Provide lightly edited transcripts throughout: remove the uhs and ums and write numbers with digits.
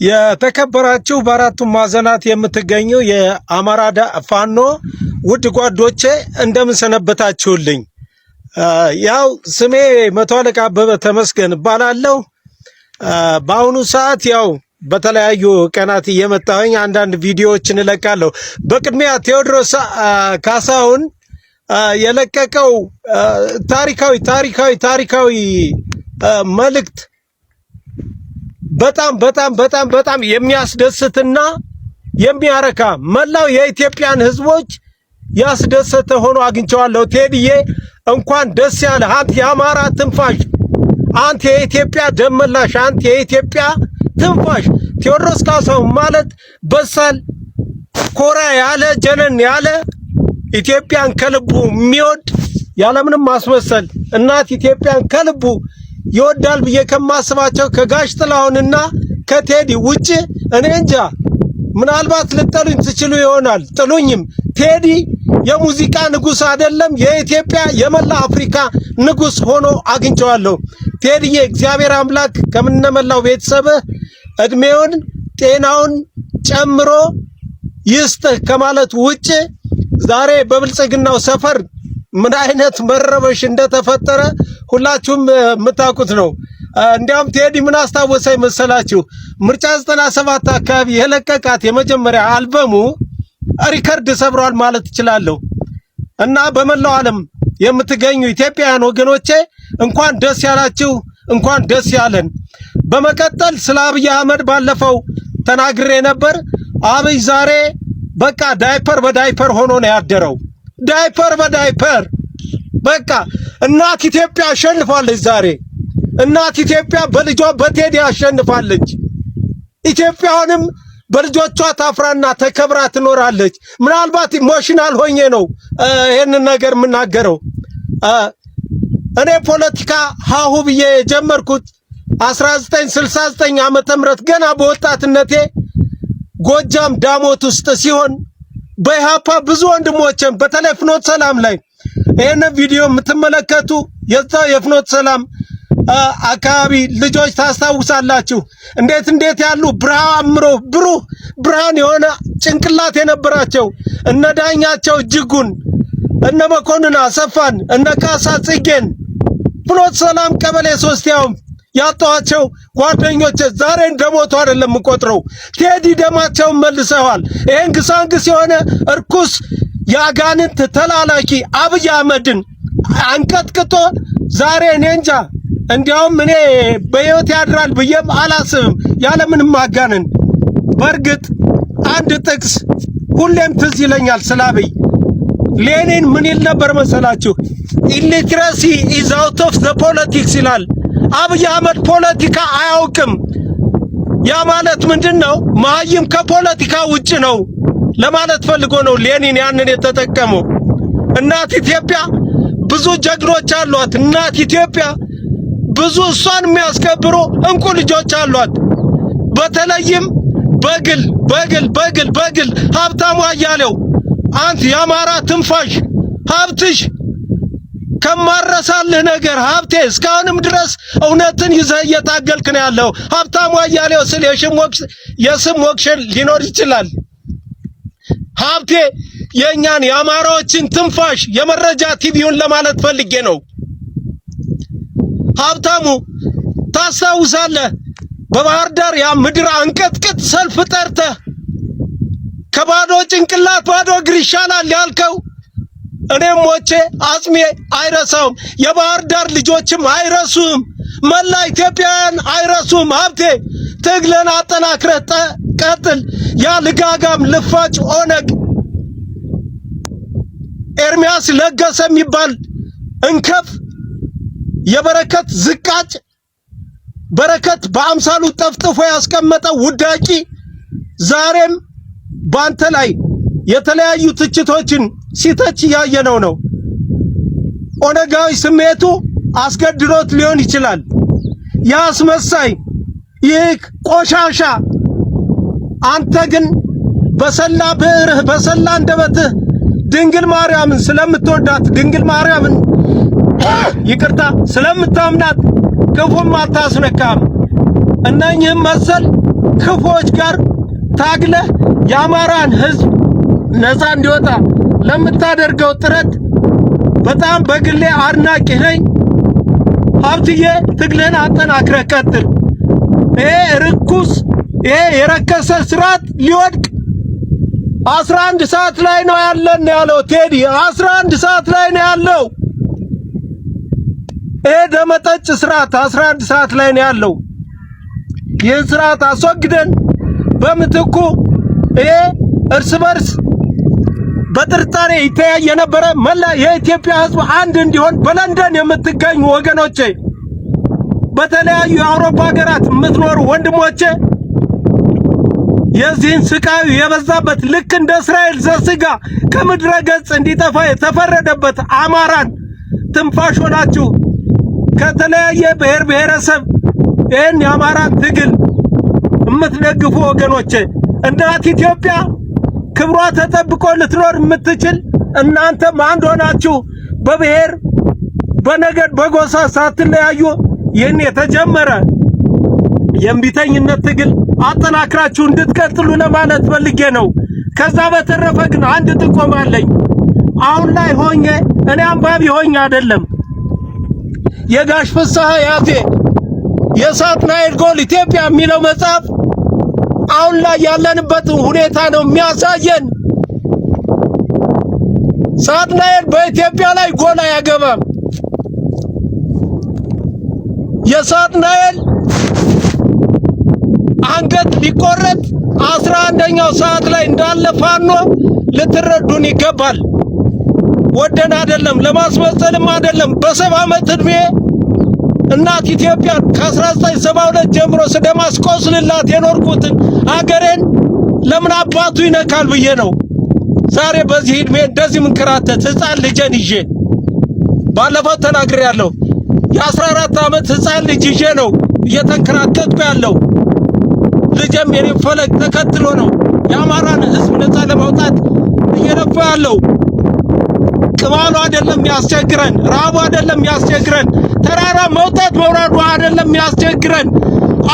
የተከበራችሁ በአራቱ ማዕዘናት የምትገኙ የአማራ ፋኖ ውድ ጓዶቼ እንደምን ሰነበታችሁልኝ? ያው ስሜ መቶ አለቃ አበበ ተመስገን እባላለሁ። በአሁኑ ሰዓት ያው በተለያዩ ቀናት እየመጣሁኝ አንዳንድ ቪዲዮዎችን እለቃለሁ። በቅድሚያ ቴዎድሮስ ካሳሁን የለቀቀው ታሪካዊ መልእክት በጣም የሚያስደስትና የሚያረካ መላው የኢትዮጵያን ሕዝቦች ያስደሰተ ሆኖ አግኝቼዋለሁ። ቴዲዬ እንኳን ደስ ያለ አንተ የአማራ ትንፋሽ፣ አንተ የኢትዮጵያ ደመላሽ፣ አንተ የኢትዮጵያ ትንፋሽ። ቴዎድሮስ ካሳሁን ማለት በሳል ኮራ ያለ ጀነን ያለ ኢትዮጵያን ከልቡ የሚወድ ያለምንም ማስመሰል እናት ኢትዮጵያን ከልቡ ይወዳል ብዬ ከማስባቸው ከጋሽ ጥላሁንና ከቴዲ ውጪ እኔ እንጃ። ምናልባት ልጠሉኝ ትችሉ ይሆናል፣ ጥሉኝም። ቴዲ የሙዚቃ ንጉስ አይደለም፣ የኢትዮጵያ የመላ አፍሪካ ንጉስ ሆኖ አግኝቼዋለሁ። ቴዲዬ እግዚአብሔር አምላክ ከምነመላው ቤተሰብህ እድሜውን ጤናውን ጨምሮ ይስጥህ ከማለት ውጪ ዛሬ በብልጽግናው ሰፈር ምን አይነት መረበሽ እንደተፈጠረ ሁላችሁም የምታውቁት ነው። እንዲያውም ቴዲ ምን አስታወሰኝ መሰላችሁ? ምርጫ 97 አካባቢ የለቀቃት የመጀመሪያ አልበሙ ሪከርድ ሰብሯል ማለት እችላለሁ። እና በመላው ዓለም የምትገኙ ኢትዮጵያውያን ወገኖቼ እንኳን ደስ ያላችሁ፣ እንኳን ደስ ያለን። በመቀጠል ስለ አብይ አህመድ ባለፈው ተናግሬ ነበር። አብይ ዛሬ በቃ ዳይፐር በዳይፐር ሆኖ ነው ያደረው። ዳይፐር በዳይፐር በቃ እናት ኢትዮጵያ አሸንፋለች። ዛሬ እናት ኢትዮጵያ በልጇ በቴዲ አሸንፋለች። ኢትዮጵያውንም በልጆቿ ታፍራና ተከብራ ትኖራለች። ምናልባት ኢሞሽናል ሆኜ ነው ይሄንን ነገር የምናገረው። እኔ ፖለቲካ ሀሁ ብዬ የጀመርኩት 1969 ዓመተ ምህረት ገና በወጣትነቴ ጎጃም ዳሞት ውስጥ ሲሆን በኢሃፓ ብዙ ወንድሞቼም በተለይ ፍኖተ ሰላም ላይ ይሄን ቪዲዮ የምትመለከቱ የፍኖተ ሰላም አካባቢ ልጆች ታስታውሳላችሁ። እንዴት ያሉ ብሩህ ብርሃን የሆነ ጭንቅላት የነበራቸው እነ ዳኛቸው እጅጉን፣ እነ መኮንን አሰፋን፣ እነ ካሳ ጽጌን ፍኖተ ሰላም ቀበሌ 3 ያው ያጣዋቸው ጓደኞቼ ዛሬ እንደሞቱ አይደለም የምቆጥረው። ቴዲ ደማቸውን መልሰዋል። ይሄን ግሳንግስ የሆነ እርኩስ ያጋንንት ተላላኪ አብይ አህመድን አንቀጥቅጦ ዛሬ እኔ እንጃ እንዲያውም እኔ በሕይወት ያድራል ብዬም አላስብም ያለምንም ማጋነን። በእርግጥ አንድ ጥቅስ ሁሌም ትዝ ይለኛል ስለ አብይ። ሌኒን ምን ይል ነበር መሰላችሁ? ኢሊትረሲ ኢዝ አውት ኦፍ ዘ ፖለቲክስ ይላል። አብይ አህመድ ፖለቲካ አያውቅም። ያ ማለት ምንድነው? መሀይም ከፖለቲካ ውጭ ነው ለማለት ፈልጎ ነው ሌኒን ያንን የተጠቀመው። እናት ኢትዮጵያ ብዙ ጀግኖች አሏት። እናት ኢትዮጵያ ብዙ እሷን የሚያስከብሩ እንቁ ልጆች አሏት። በተለይም በግል ሀብታሙ አያሌው፣ አንተ የአማራ ትንፋሽ፣ ሀብትሽ ከማረሳልህ ነገር ሀብቴ እስካሁንም ድረስ እውነትን ይዘህ እየታገልክ ነው ያለው። ሀብታሙ አያሌው ስለ የስም ወክሽን ሊኖር ይችላል። ሀብቴ የኛን የአማራዎችን ትንፋሽ የመረጃ ቲቪውን ለማለት ፈልጌ ነው። ሀብታሙ ታስታውሳለህ? በባህር ዳር ያ ምድር አንቀጥቅጥ ሰልፍ ጠርተህ ከባዶ ጭንቅላት ባዶ እግር ይሻላል ያልከው እኔም ሞቼ አጽሜ አይረሳውም። የባህር ዳር ልጆችም አይረሱም። መላ ኢትዮጵያውያን አይረሱም። ሀብቴ ትግልን አጠናክረህ ቀጥል። ያ ልጋጋም ልፋጭ ኦነግ ኤርሚያስ ለገሰ የሚባል እንከፍ የበረከት ዝቃጭ በረከት በአምሳሉ ጠፍጥፎ ያስቀመጠው ውዳቂ ዛሬም ባንተ ላይ የተለያዩ ትችቶችን ሲተች ያየነው ነው። ኦነጋዊ ስሜቱ አስገድዶት ሊሆን ይችላል። ያስመሳይ ይህ ቆሻሻ አንተ ግን በሰላ ብዕርህ በሰላ አንደበትህ ድንግል ማርያምን ስለምትወዳት ድንግል ማርያምን ይቅርታ ስለምታምናት ክፉም አታስነካም። እነኚህም መሰል ክፎች ጋር ታግለህ የአማራን ህዝብ ነፃ እንዲወጣ ለምታደርገው ጥረት በጣም በግሌ አድናቂ ነኝ። ሀብትዬ ትግልን አጠናክረህ ቀጥል። ይሄ ርኩስ ይሄ የረከሰ ስርዓት ሊወድቅ 11 ሰዓት ላይ ነው ያለው ቴዲ 11 ሰዓት ላይ ነው ያለው። ይሄ ደመጠጭ ስርዓት 11 ሰዓት ላይ ነው ያለው። ይህን ስርዓት አስወግደን በምትኩ ይሄ እርስ በርስ በጥርጣሬ ይተያይ የነበረ መላ የኢትዮጵያ ህዝብ አንድ እንዲሆን በለንደን የምትገኙ ወገኖቼ፣ በተለያዩ የአውሮፓ ሀገራት የምትኖሩ ወንድሞቼ የዚህን ስቃዩ የበዛበት ልክ እንደ እስራኤል ዘስጋ ከምድረ ገጽ እንዲጠፋ የተፈረደበት አማራን ትንፋሽ ሆናችሁ ከተለያየ ብሔር ብሔረሰብ ይህን የአማራን ትግል የምትደግፉ ወገኖቼ እናት ኢትዮጵያ ክብሯ ተጠብቆ ልትኖር የምትችል እናንተም አንድ ሆናችሁ በብሔር በነገድ በጎሳ ሳትለያዩ ይህን የተጀመረ የእምቢተኝነት ትግል አጠናክራችሁ እንድትቀጥሉ ለማለት ፈልጌ ነው። ከዛ በተረፈ ግን አንድ ጥቆማ አለኝ። አሁን ላይ ሆኜ እኔ አንባቢ ሆኜ አይደለም የጋሽ ፍስሐ ያዜ የሳጥናኤል ጎል ኢትዮጵያ የሚለው መጽሐፍ አሁን ላይ ያለንበት ሁኔታ ነው የሚያሳየን። ሳጥናኤል በኢትዮጵያ ላይ ጎል አያገባም። የሳጥናኤል አንገት ሊቆረጥ 11ኛው ሰዓት ላይ እንዳለ ፋኖ ልትረዱን ይገባል። ወደን አይደለም ለማስመሰልም አይደለም። በ70 ዓመት ዕድሜ እናት ኢትዮጵያን ከ1972 ጀምሮ ስለማስቆስልላት የኖርኩትን አገሬን ለምን አባቱ ይነካል ብዬ ነው ዛሬ በዚህ ዕድሜ እንደዚህ ምንከራተት ሕፃን ልጄን ይዤ። ባለፈው ተናግሬያለሁ። የ14 ዓመት ሕፃን ልጅ ይዤ ነው እየተንከራተትኩ ያለው። ልጄም የኔ ፈለግ ተከትሎ ነው የአማራን ሕዝብ ነፃ ለማውጣት እየለፋ ያለው። ቅማሉ አይደለም ያስቸግረን፣ ራቡ አይደለም ያስቸግረን፣ ተራራ መውጣት መውረዱ አይደለም ያስቸግረን።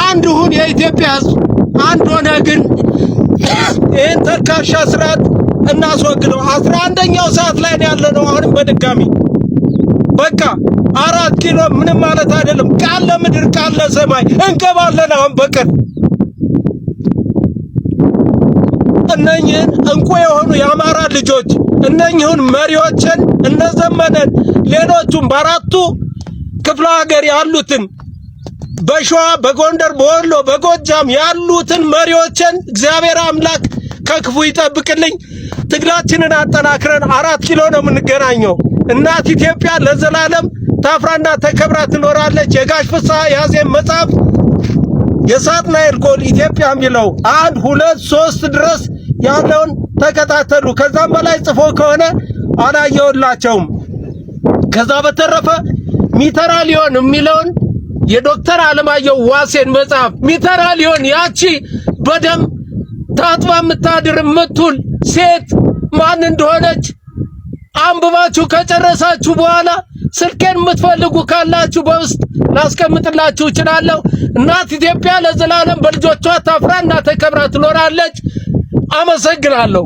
አንድ ሁን የኢትዮጵያ ሕዝብ አንድ ሆነ ግን ይህን ተልካሻ ስርዓት እናስወግደው። 11ኛው ሰዓት ላይ ነው ያለነው። አሁንም በድጋሚ በቃ 4 ኪሎ ምንም ማለት አይደለም። ቃል ለምድር ቃል ለሰማይ እንገባለን። አሁን በቀን እነኝህን እንቁ የሆኑ የአማራ ልጆች እነኝህን መሪዎችን እነዘመነን ሌሎቹም በአራቱ ክፍለ ሀገር ያሉትን በሸዋ በጎንደር በወሎ በጎጃም ያሉትን መሪዎችን እግዚአብሔር አምላክ ከክፉ ይጠብቅልኝ። ትግላችንን አጠናክረን 4 ኪሎ ነው የምንገናኘው። እናት ኢትዮጵያ ለዘላለም ታፍራና ተከብራ ትኖራለች። የጋሽ ፍስሐ ያዜን መጽሐፍ የሳጥናኤል ጎል ኢትዮጵያ የሚለው 1 2 3 ድረስ ያለውን ተከታተሉ። ከዛም በላይ ጽፎ ከሆነ አላየውላቸውም። ከዛ በተረፈ ሚተራሊዮን የሚለውን የዶክተር አለማየሁ ዋሴን መጽሐፍ ሚተራሊዮን ያቺ በደም ታጥባ የምታድር የምትውል ሴት ማን እንደሆነች አንብባችሁ ከጨረሳችሁ በኋላ ስልኬን የምትፈልጉ ካላችሁ በውስጥ ላስቀምጥላችሁ እችላለሁ። እናት ኢትዮጵያ ለዘላለም በልጆቿ ታፍራና ተከብራ ትኖራለች። አመሰግናለሁ።